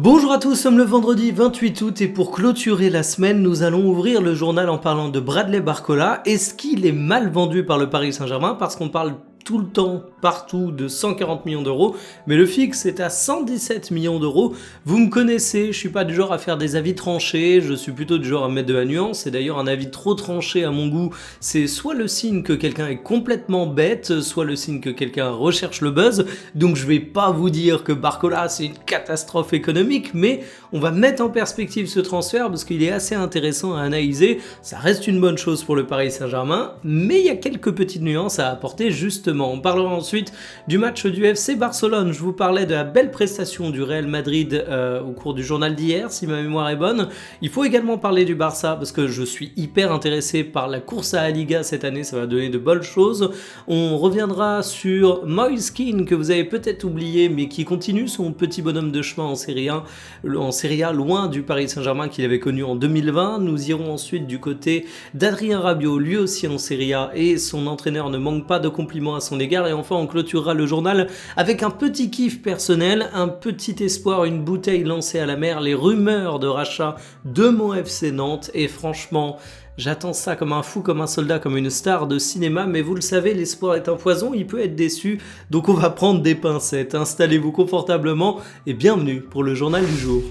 Bonjour à tous, nous sommes le vendredi 28 août et pour clôturer la semaine, nous allons ouvrir le journal en parlant de Bradley Barcola. Est-ce qu'il est mal vendu par le Paris Saint-Germain parce qu'on parle tout le temps, partout, de 140 millions d'euros, mais le fixe est à 117 millions d'euros. Vous me connaissez, je suis pas du genre à faire des avis tranchés, je suis plutôt du genre à mettre de la nuance, et d'ailleurs un avis trop tranché à mon goût, c'est soit le signe que quelqu'un est complètement bête, soit le signe que quelqu'un recherche le buzz, donc je vais pas vous dire que Barcola c'est une catastrophe économique, mais on va mettre en perspective ce transfert parce qu'il est assez intéressant à analyser, ça reste une bonne chose pour le Paris Saint-Germain, mais il y a quelques petites nuances à apporter justement. On parlera ensuite du match du FC Barcelone. Je vous parlais de la belle prestation du Real Madrid au cours du journal d'hier, si ma mémoire est bonne. Il faut également parler du Barça parce que je suis hyper intéressé par la course à la Liga cette année, ça va donner de bonnes choses. On reviendra sur Moise Kean que vous avez peut-être oublié mais qui continue son petit bonhomme de chemin en Serie A, loin du Paris Saint-Germain qu'il avait connu en 2020. Nous irons ensuite du côté d'Adrien Rabiot, lui aussi en Serie A, et son entraîneur ne manque pas de compliments à son égard. Et enfin on clôturera le journal avec un petit kiff personnel, un petit espoir, une bouteille lancée à la mer, les rumeurs de rachat de mon FC Nantes. Et franchement j'attends ça comme un fou, comme un soldat, comme une star de cinéma, mais vous le savez, l'espoir est un poison, il peut être déçu, donc on va prendre des pincettes. Installez-vous confortablement et bienvenue pour le journal du jour.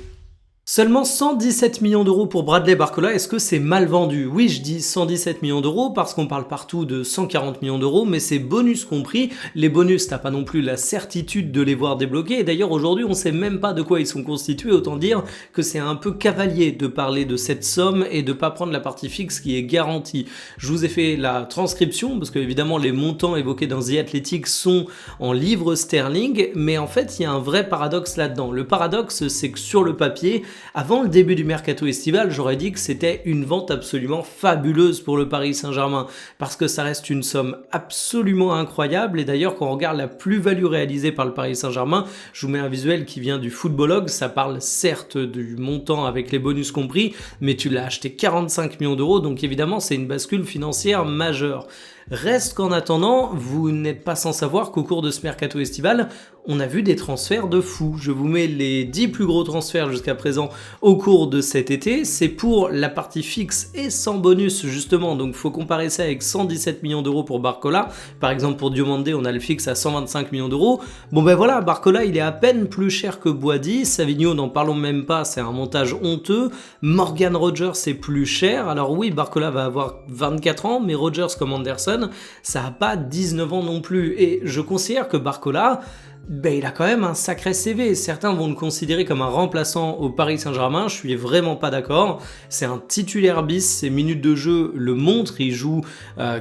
Seulement 117 millions d'euros pour Bradley Barcola, est-ce que c'est mal vendu? Oui, je dis 117 millions d'euros parce qu'on parle partout de 140 millions d'euros, mais c'est bonus compris. Les bonus, t'as pas non plus la certitude de les voir débloquer, et d'ailleurs aujourd'hui on sait même pas de quoi ils sont constitués, autant dire que c'est un peu cavalier de parler de cette somme et de pas prendre la partie fixe qui est garantie. Je vous ai fait la transcription, parce que évidemment les montants évoqués dans The Athletic sont en livres sterling, mais en fait il y a un vrai paradoxe là-dedans. Le paradoxe, c'est que sur le papier, avant le début du mercato estival, j'aurais dit que c'était une vente absolument fabuleuse pour le Paris Saint-Germain parce que ça reste une somme absolument incroyable. Et d'ailleurs, quand on regarde la plus-value réalisée par le Paris Saint-Germain, je vous mets un visuel qui vient du Footballogue, ça parle certes du montant avec les bonus compris, mais tu l'as acheté 45 millions d'euros, donc évidemment c'est une bascule financière majeure. Reste qu'en attendant, vous n'êtes pas sans savoir qu'au cours de ce mercato estival, on a vu des transferts de fous. Je vous mets les 10 plus gros transferts jusqu'à présent au cours de cet été. C'est pour la partie fixe et sans bonus justement, donc il faut comparer ça avec 117 millions d'euros pour Barcola. Par exemple pour Diomandé, on a le fixe à 125 millions d'euros. Bon ben voilà, Barcola il est à peine plus cher que Boady. Savigno, n'en parlons même pas, c'est un montage honteux. Morgan Rogers c'est plus cher. Alors oui, Barcola va avoir 24 ans, mais Rogers comme Anderson, ça n'a pas 19 ans non plus. Et je considère que Barcola, il a quand même un sacré CV. Certains vont le considérer comme un remplaçant au Paris Saint-Germain, je suis vraiment pas d'accord. C'est un titulaire bis, ses minutes de jeu le montrent, il joue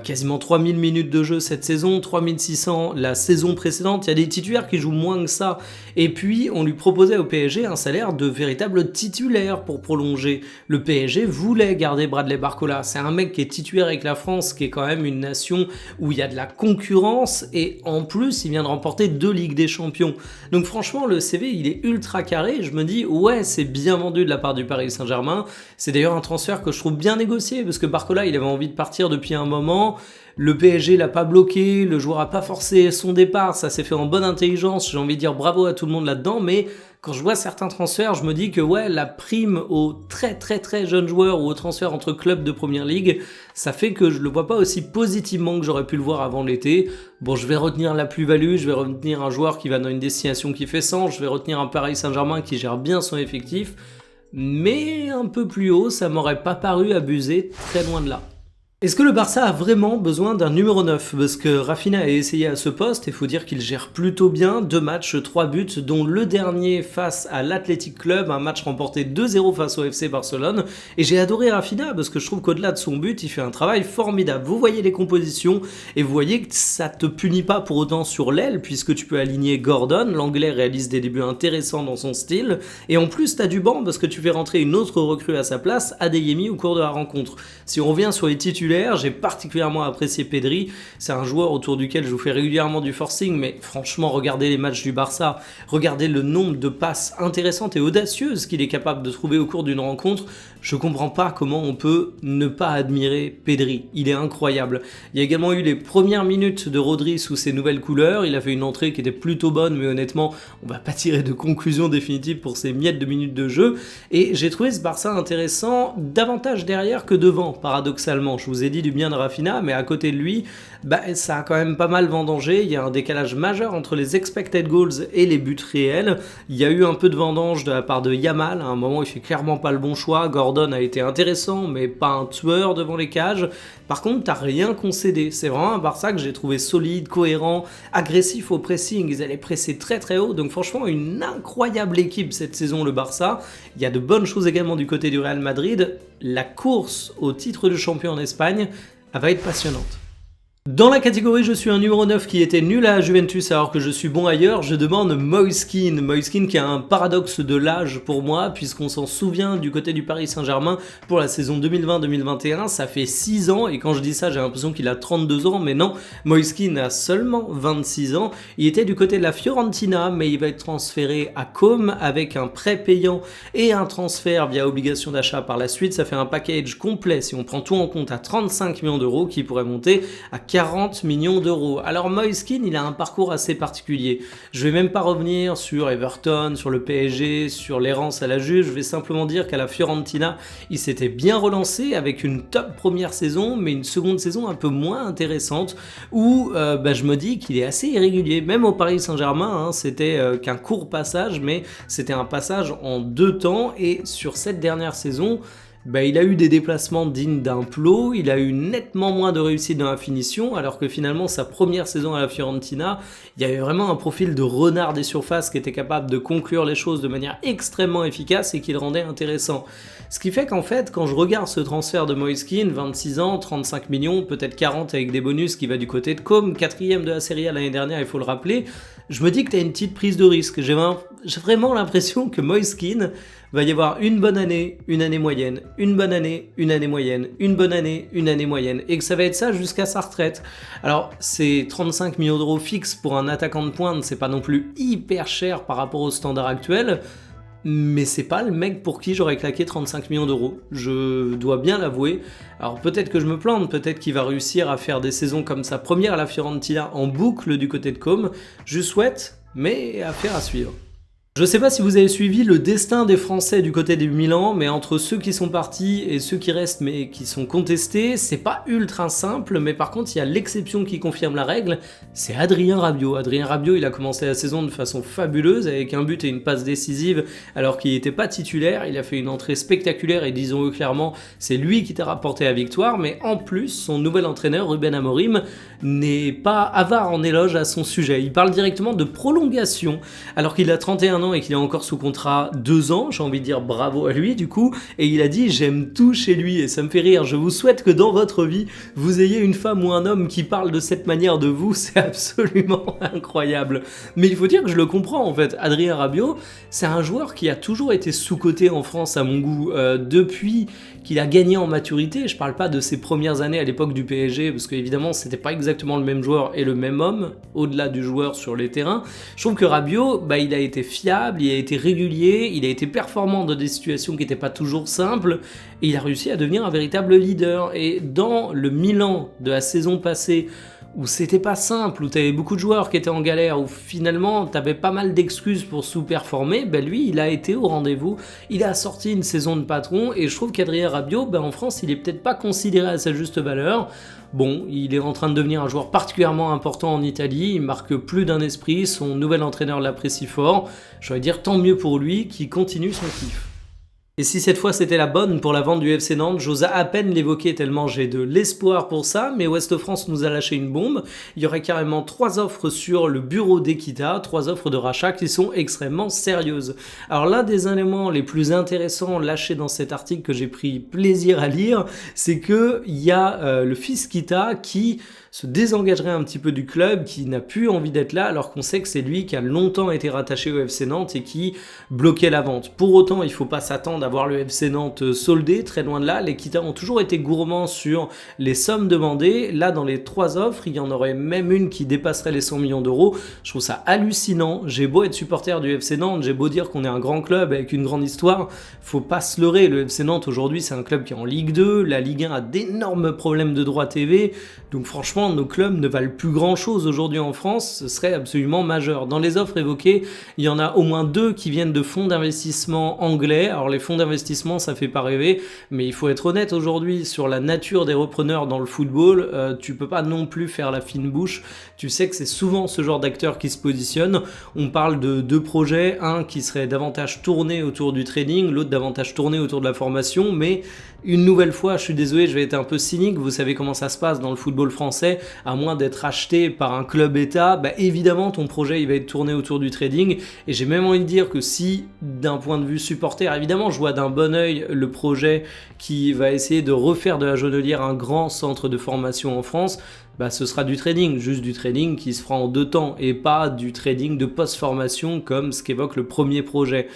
quasiment 3000 minutes de jeu cette saison, 3600 la saison précédente, il y a des titulaires qui jouent moins que ça. Et puis on lui proposait au PSG un salaire de véritable titulaire pour prolonger. Le PSG voulait garder Bradley Barcola, c'est un mec qui est titulaire avec la France, qui est quand même une nation où il y a de la concurrence, et en plus il vient de remporter 2 Ligues des Champions. Donc franchement le CV il est ultra carré, je me dis ouais c'est bien vendu de la part du Paris Saint-Germain. C'est d'ailleurs un transfert que je trouve bien négocié parce que Barcola il avait envie de partir depuis un moment, le PSG l'a pas bloqué, le joueur a pas forcé son départ, ça s'est fait en bonne intelligence, j'ai envie de dire bravo à tout le monde là-dedans, mais quand je vois certains transferts, je me dis que ouais, la prime aux très très très jeunes joueurs ou aux transferts entre clubs de première ligue, ça fait que je le vois pas aussi positivement que j'aurais pu le voir avant l'été. Bon, je vais retenir la plus-value, je vais retenir un joueur qui va dans une destination qui fait sens, je vais retenir un Paris Saint-Germain qui gère bien son effectif, mais un peu plus haut, ça m'aurait pas paru abusé, très loin de là. Est-ce que le Barça a vraiment besoin d'un numéro 9? Parce que Rafinha a essayé à ce poste, et il faut dire qu'il gère plutôt bien, 2 matchs, 3 buts, dont le dernier face à l'Athletic Club, un match remporté 2-0 face au FC Barcelone, et j'ai adoré Rafinha parce que je trouve qu'au-delà de son but, il fait un travail formidable. Vous voyez les compositions, et vous voyez que ça te punit pas pour autant sur l'aile, puisque tu peux aligner Gordon, l'anglais réalise des débuts intéressants dans son style, et en plus t'as du banc parce que tu fais rentrer une autre recrue à sa place, Adeyemi, au cours de la rencontre. Si on revient sur les titulaires, titulaire. J'ai particulièrement apprécié Pedri. C'est un joueur autour duquel je vous fais régulièrement du forcing, mais franchement, regardez les matchs du Barça, regardez le nombre de passes intéressantes et audacieuses qu'il est capable de trouver au cours d'une rencontre. Je comprends pas comment on peut ne pas admirer Pedri. Il est incroyable. Il y a également eu les premières minutes de Rodri sous ses nouvelles couleurs. Il a fait une entrée qui était plutôt bonne, mais honnêtement, on va pas tirer de conclusion définitive pour ces miettes de minutes de jeu. Et j'ai trouvé ce Barça intéressant davantage derrière que devant, paradoxalement. Je vous ai dit du bien de Rafinha, mais à côté de lui, ça a quand même pas mal vendangé. Il y a un décalage majeur entre les expected goals et les buts réels. Il y a eu un peu de vendange de la part de Yamal. À un moment, il fait clairement pas le bon choix. Gordon a été intéressant, mais pas un tueur devant les cages. Par contre, t'as rien concédé. C'est vraiment un Barça que j'ai trouvé solide, cohérent, agressif au pressing. Ils allaient presser très très haut. Donc franchement, une incroyable équipe cette saison, le Barça. Il y a de bonnes choses également du côté du Real Madrid. La course au titre de champion en Espagne, elle va être passionnante. Dans la catégorie je suis un numéro 9 qui était nul à Juventus alors que je suis bon ailleurs, je demande Moise Kean. Moise Kean qui a un paradoxe de l'âge pour moi, puisqu'on s'en souvient du côté du Paris Saint-Germain pour la saison 2020-2021, ça fait 6 ans, et quand je dis ça j'ai l'impression qu'il a 32 ans, mais non, Moise Kean a seulement 26 ans, il était du côté de la Fiorentina, mais il va être transféré à Com avec un prêt payant et un transfert via obligation d'achat par la suite. Ça fait un package complet, si on prend tout en compte, à 35 millions d'euros qui pourrait monter à 40 millions d'euros. Alors Moise Kean, il a un parcours assez particulier. Je vais même pas revenir sur Everton, sur le PSG, sur l'errance à la Juve. Je vais simplement dire qu'à la Fiorentina, il s'était bien relancé avec une top première saison, mais une seconde saison un peu moins intéressante, où je me dis qu'il est assez irrégulier. Même au Paris Saint-Germain, c'était qu'un court passage, mais c'était un passage en 2 temps, et sur cette dernière saison, il a eu des déplacements dignes d'un plot, il a eu nettement moins de réussite dans la finition, alors que finalement sa première saison à la Fiorentina, il y avait vraiment un profil de renard des surfaces qui était capable de conclure les choses de manière extrêmement efficace et qui le rendait intéressant. Ce qui fait qu'en fait, quand je regarde ce transfert de Moise Kean, 26 ans, 35 millions, peut-être 40 avec des bonus qui va du côté de Com, 4ème de la Serie A l'année dernière, il faut le rappeler, je me dis que tu as une petite prise de risque. J'ai vraiment l'impression que Moise Kean va y avoir une bonne année, une année moyenne, une bonne année, une année moyenne, une bonne année, une année moyenne, et que ça va être ça jusqu'à sa retraite. Alors, c'est 35 millions d'euros fixes pour un attaquant de pointe, c'est pas non plus hyper cher par rapport au standard actuel, mais c'est pas le mec pour qui j'aurais claqué 35 millions d'euros, je dois bien l'avouer. Alors peut-être que je me plante, peut-être qu'il va réussir à faire des saisons comme sa première à la Fiorentina en boucle du côté de Com, je souhaite, mais affaire à suivre. Je sais pas si vous avez suivi le destin des Français du côté du Milan, mais entre ceux qui sont partis et ceux qui restent mais qui sont contestés, c'est pas ultra simple, mais par contre il y a l'exception qui confirme la règle, c'est Adrien Rabiot. Adrien Rabiot, il a commencé la saison de façon fabuleuse avec un but et une passe décisive alors qu'il n'était pas titulaire, il a fait une entrée spectaculaire et disons-le clairement, c'est lui qui t'a rapporté la victoire, mais en plus son nouvel entraîneur Ruben Amorim n'est pas avare en éloge à son sujet. Il parle directement de prolongation alors qu'il a 31 ans et qu'il est encore sous contrat 2 ans, j'ai envie de dire bravo à lui du coup, et il a dit j'aime tout chez lui et ça me fait rire, je vous souhaite que dans votre vie vous ayez une femme ou un homme qui parle de cette manière de vous, c'est absolument incroyable. Mais il faut dire que je le comprends en fait, Adrien Rabiot c'est un joueur qui a toujours été sous-coté en France à mon goût, depuis qu'il a gagné en maturité, je parle pas de ses premières années à l'époque du PSG parce qu'évidemment c'était pas exactement le même joueur et le même homme, au-delà du joueur sur les terrains, je trouve que Rabiot, il a été fiable, il a été régulier, il a été performant dans des situations qui n'étaient pas toujours simples, et il a réussi à devenir un véritable leader. Et dans le Milan de la saison passée, où c'était pas simple, où t'avais beaucoup de joueurs qui étaient en galère, où finalement t'avais pas mal d'excuses pour sous-performer, lui il a été au rendez-vous, il a sorti une saison de patron, et je trouve qu'Adrien Rabiot, en France il est peut-être pas considéré à sa juste valeur. Bon, il est en train de devenir un joueur particulièrement important en Italie, il marque plus d'un esprit, son nouvel entraîneur l'apprécie fort, j'aurais dire tant mieux pour lui, qui continue son kiff. Et si cette fois c'était la bonne pour la vente du FC Nantes, j'ose à peine l'évoquer tellement j'ai de l'espoir pour ça, mais Ouest France nous a lâché une bombe. Il y aurait carrément 3 offres sur le bureau d'Equita, 3 offres de rachat qui sont extrêmement sérieuses. Alors l'un des éléments les plus intéressants lâchés dans cet article que j'ai pris plaisir à lire, c'est que il y a le fils Kita qui se désengagerait un petit peu du club, qui n'a plus envie d'être là, alors qu'on sait que c'est lui qui a longtemps été rattaché au FC Nantes et qui bloquait la vente. Pour autant, il ne faut pas s'attendre d'avoir le FC Nantes soldé, très loin de là. Les Kita ont toujours été gourmands sur les sommes demandées. Là, dans les 3 offres, il y en aurait même une qui dépasserait les 100 millions d'euros. Je trouve ça hallucinant. J'ai beau être supporter du FC Nantes, j'ai beau dire qu'on est un grand club avec une grande histoire, faut pas se leurrer. Le FC Nantes aujourd'hui, c'est un club qui est en Ligue 2. La Ligue 1 a d'énormes problèmes de droits TV. Donc franchement, nos clubs ne valent plus grand chose aujourd'hui en France. Ce serait absolument majeur. Dans les offres évoquées, il y en a au moins 2 qui viennent de fonds d'investissement anglais. Alors les fonds d'investissement, ça fait pas rêver, mais il faut être honnête aujourd'hui sur la nature des repreneurs dans le football. Tu peux pas non plus faire la fine bouche. Tu sais que c'est souvent ce genre d'acteurs qui se positionnent. On parle de 2 projets, un qui serait davantage tourné autour du trading, l'autre davantage tourné autour de la formation, mais une nouvelle fois, je suis désolé, je vais être un peu cynique, vous savez comment ça se passe dans le football français, à moins d'être acheté par un club état, évidemment ton projet il va être tourné autour du trading, et j'ai même envie de dire que si d'un point de vue supporter, évidemment je vois d'un bon œil le projet qui va essayer de refaire de la Jonelière un grand centre de formation en France, ce sera du trading, juste du trading qui se fera en 2 temps, et pas du trading de post-formation comme ce qu'évoque le premier projet.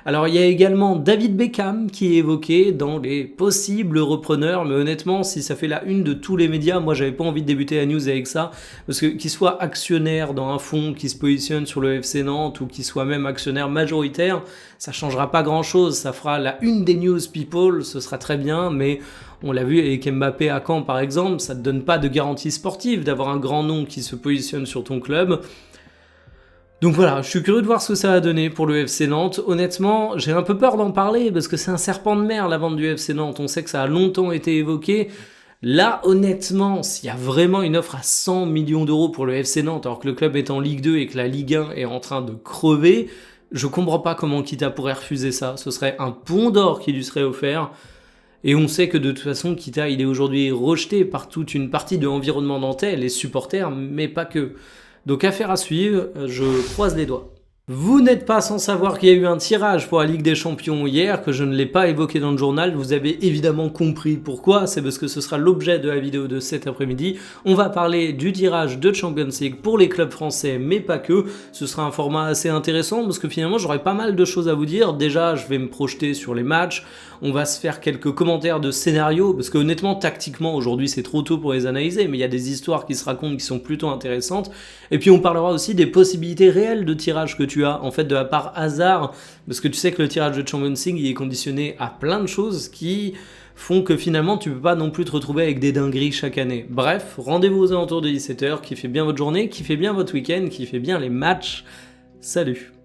Alors il y a également David Beckham qui est évoqué dans les possibles repreneurs, mais honnêtement si ça fait la une de tous les médias, moi j'avais pas envie de débuter la news avec ça, parce que qu'il soit actionnaire dans un fonds qui se positionne sur le FC Nantes ou qu'il soit même actionnaire majoritaire, ça changera pas grand chose, ça fera la une des news people, ce sera très bien, mais on l'a vu avec Mbappé à Caen par exemple, ça te donne pas de garantie sportive d'avoir un grand nom qui se positionne sur ton club. Donc voilà, je suis curieux de voir ce que ça va donner pour le FC Nantes. Honnêtement, j'ai un peu peur d'en parler parce que c'est un serpent de mer la vente du FC Nantes. On sait que ça a longtemps été évoqué. Là, honnêtement, s'il y a vraiment une offre à 100 millions d'euros pour le FC Nantes alors que le club est en Ligue 2 et que la Ligue 1 est en train de crever, je comprends pas comment Kita pourrait refuser ça. Ce serait un pont d'or qui lui serait offert. Et on sait que de toute façon, Kita, il est aujourd'hui rejeté par toute une partie de l'environnement nantais, les supporters, mais pas que. Donc affaire à suivre, je croise les doigts. Vous n'êtes pas sans savoir qu'il y a eu un tirage pour la Ligue des Champions hier, que je ne l'ai pas évoqué dans le journal, vous avez évidemment compris pourquoi, c'est parce que ce sera l'objet de la vidéo de cet après-midi. On va parler du tirage de Champions League pour les clubs français, mais pas que. Ce sera un format assez intéressant, parce que finalement j'aurai pas mal de choses à vous dire. Déjà, je vais me projeter sur les matchs, on va se faire quelques commentaires de scénarios, parce que honnêtement, tactiquement, aujourd'hui c'est trop tôt pour les analyser, mais il y a des histoires qui se racontent qui sont plutôt intéressantes. Et puis on parlera aussi des possibilités réelles de tirage que tu as, en fait de la part hasard, parce que tu sais que le tirage de Champions League il est conditionné à plein de choses qui font que finalement tu peux pas non plus te retrouver avec des dingueries chaque année. Bref, rendez-vous aux alentours de 17h, kiffez bien votre journée, kiffez bien votre week-end, kiffez bien les matchs. Salut!